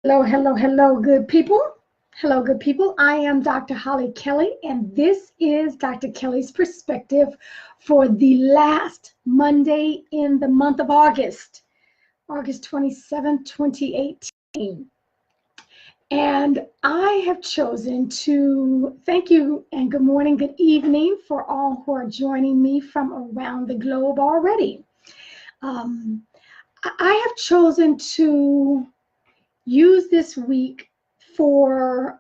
Hello, hello, hello, good people. Hello, good people. I am Dr. Hollie Kelly, and this is Dr. Kelly's perspective for the last Monday in the month of August, August 27, 2018. And I have chosen to thank you and good morning, good evening for all who are joining me from around the globe already. I have chosen to use this week for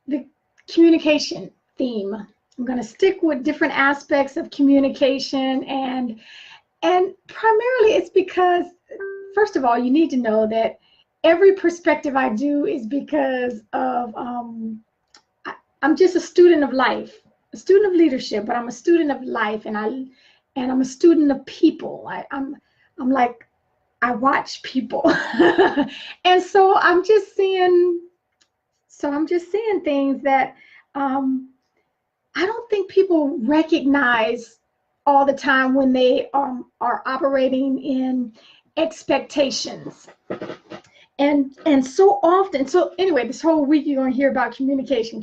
the communication theme. I'm going to stick with different aspects of communication, and primarily it's because, first of all, you need to know that every perspective I do is because of I'm just a student of life, a student of leadership, but I'm a student of life, and I'm a student of people. I'm like, I watch people. And so I'm just seeing things that I don't think people recognize all the time when they are operating in expectations. And so often, so anyway, this whole week you're going to hear about communication.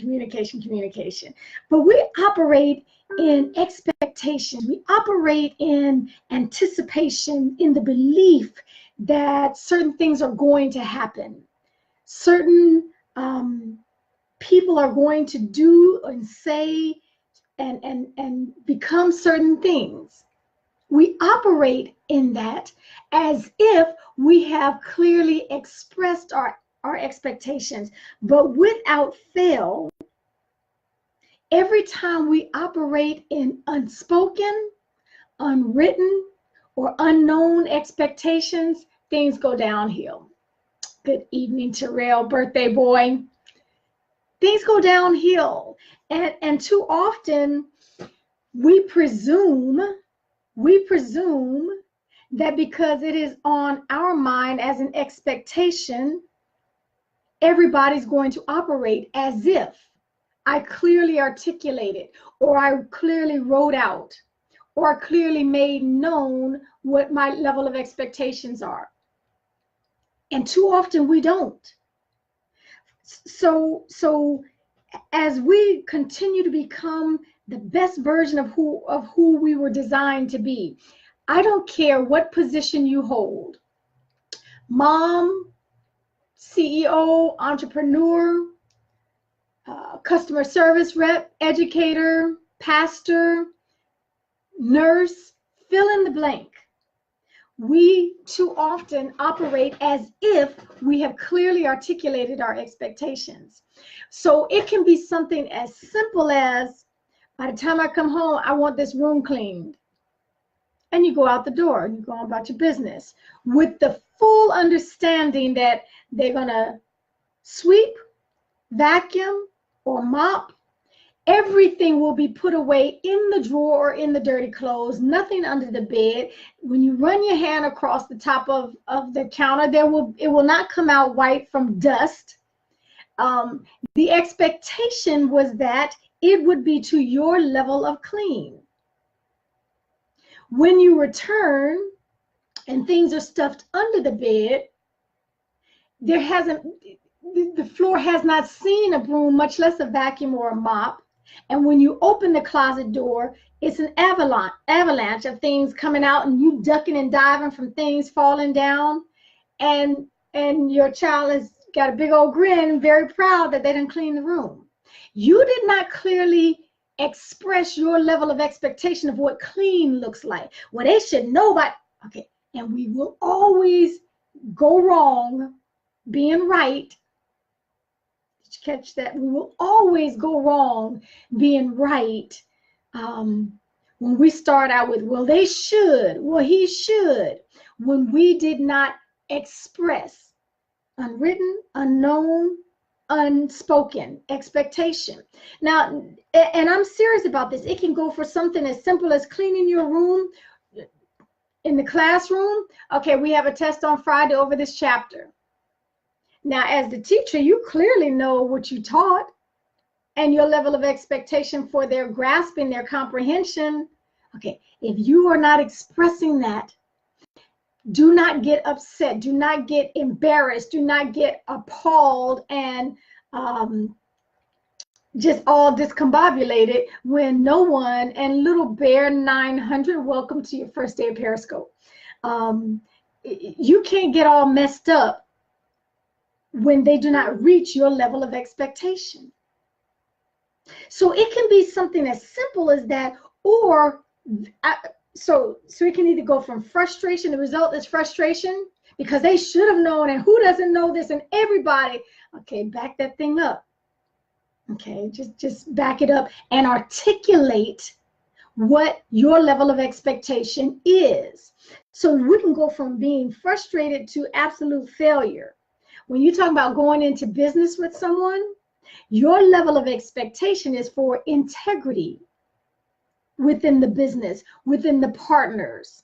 But we operate in expectation. We operate in anticipation, in the belief that certain things are going to happen. Certain people are going to do and say and become certain things. We operate in that as if we have clearly expressed our expectations, but without fail, every time we operate in unspoken, unwritten, or unknown expectations, things go downhill. Good evening, Terrell, birthday boy. Things go downhill. And too often we presume that because it is on our mind as an expectation, everybody's going to operate as if I clearly articulated, or I clearly wrote out, or clearly made known what my level of expectations are. And too often we don't. So as we continue to become the best version of who we were designed to be, I don't care what position you hold, mom, CEO, entrepreneur, customer service rep, educator, pastor, nurse, fill in the blank. We too often operate as if we have clearly articulated our expectations. So it can be something as simple as, by the time I come home, I want this room cleaned. And you go out the door and you go on about your business with the full understanding that they're going to sweep, vacuum, or mop. Everything will be put away in the drawer or in the dirty clothes, nothing under the bed. When you run your hand across the top of the counter, it will not come out white from dust. The expectation was that it would be to your level of clean. When you return and things are stuffed under the bed, the floor has not seen a broom, much less a vacuum or a mop. And when you open the closet door, it's an avalanche of things coming out, and you ducking and diving from things falling down. And your child has got a big old grin, very proud that they didn't clean the room. You did not clearly express your level of expectation of what clean looks like. Well, they should know about, okay, and we will always go wrong being right. Catch that? We will always go wrong being right when we start out with, well, they should, well, he should, when we did not express unwritten, unknown, unspoken expectation. Now, and I'm serious about this, it can go for something as simple as cleaning your room in the classroom. Okay, we have a test on Friday over this chapter. Now, as the teacher, you clearly know what you taught and your level of expectation for their grasping, their comprehension. Okay, if you are not expressing that, Do not get upset. Do not get embarrassed. Do not get appalled and just all discombobulated when no one, and Little Bear 900, welcome to your first day of Periscope. You can't get all messed up when they do not reach your level of expectation. So it can be something as simple as that, or so it can either go from frustration, the result is frustration because they should have known, and who doesn't know this, and everybody. Okay, back that thing up. Okay, just back it up and articulate what your level of expectation is. So we can go from being frustrated to absolute failure. When you talk about going into business with someone, your level of expectation is for integrity within the business, within the partners.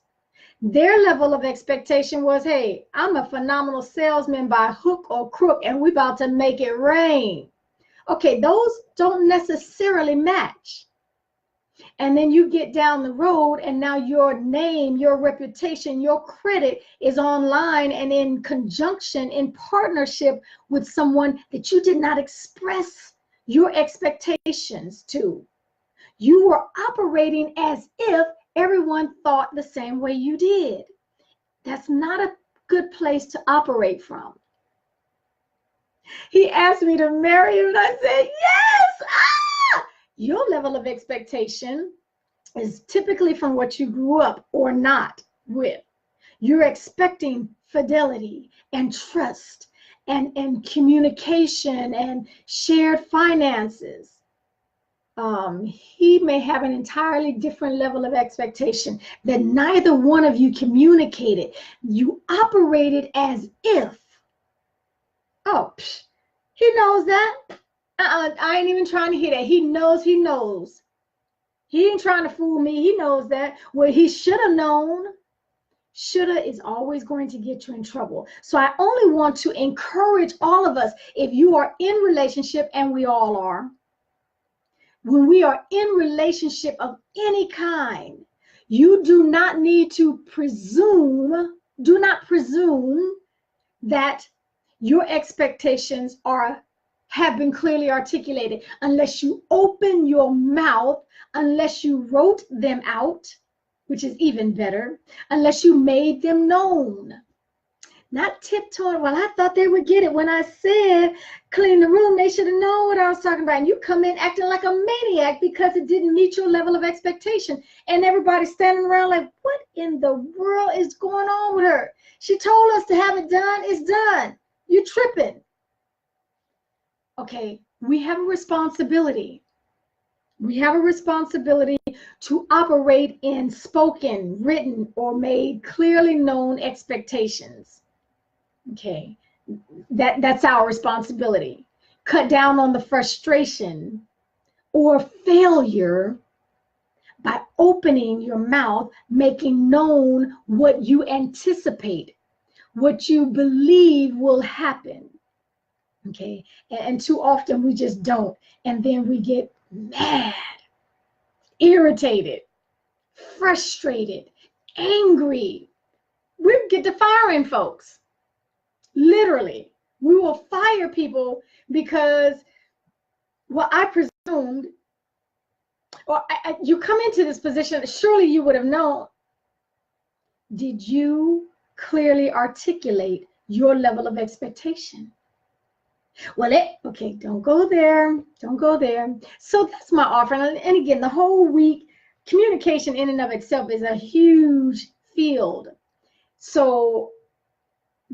Their level of expectation was, hey, I'm a phenomenal salesman by hook or crook, and we're about to make it rain. Okay, those don't necessarily match. And then you get down the road, and now your name, your reputation, your credit is online and in conjunction, in partnership with someone that you did not express your expectations to. You were operating as if everyone thought the same way you did. That's not a good place to operate from. He asked me to marry him, and I said, yes! Your level of expectation is typically from what you grew up or not with. You're expecting fidelity and trust and communication and shared finances. He may have an entirely different level of expectation that neither one of you communicated. You operated as if, oh, he knows that. I ain't even trying to hear that. He knows. He ain't trying to fool me. He knows that. What he should have known, shoulda is always going to get you in trouble. So I only want to encourage all of us, if you are in relationship, and we all are, when we are in relationship of any kind, you do not need to presume, do not presume that your expectations have been clearly articulated unless you open your mouth, unless you wrote them out, which is even better, unless you made them known. Not tiptoeing. Well, I thought they would get it. When I said clean the room, they should have known what I was talking about. And you come in acting like a maniac because it didn't meet your level of expectation. And everybody's standing around like, what in the world is going on with her? She told us to have it done. It's done. You're tripping. Okay, we have a responsibility. We have a responsibility to operate in spoken, written, or made clearly known expectations. Okay, that's our responsibility. Cut down on the frustration or failure by opening your mouth, making known what you anticipate, what you believe will happen. Okay, and too often we just don't, and then we get mad, irritated, frustrated, angry. We get to firing folks. Literally, we will fire people because, well, I presumed, or you come into this position, surely you would have known. Did you clearly articulate your level of expectation? Well, okay, don't go there. Don't go there. So that's my offering. And again, the whole week, communication in and of itself is a huge field. So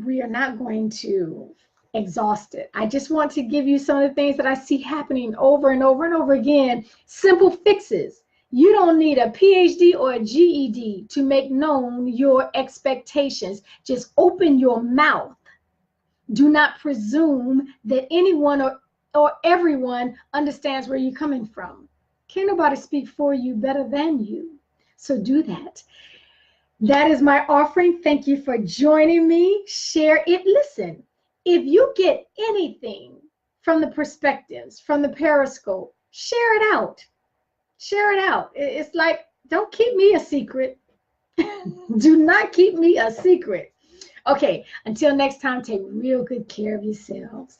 we are not going to exhaust it. I just want to give you some of the things that I see happening over and over and over again. Simple fixes. You don't need a PhD or a GED to make known your expectations. Just open your mouth. Do not presume that anyone or everyone understands where you're coming from. Can't nobody speak for you better than you. So do that. That is my offering. Thank you for joining me. Share it. Listen, if you get anything from the perspectives, from the Periscope, share it out. Share it out. It's like, don't keep me a secret. Do not keep me a secret. Okay, until next time, take real good care of yourselves.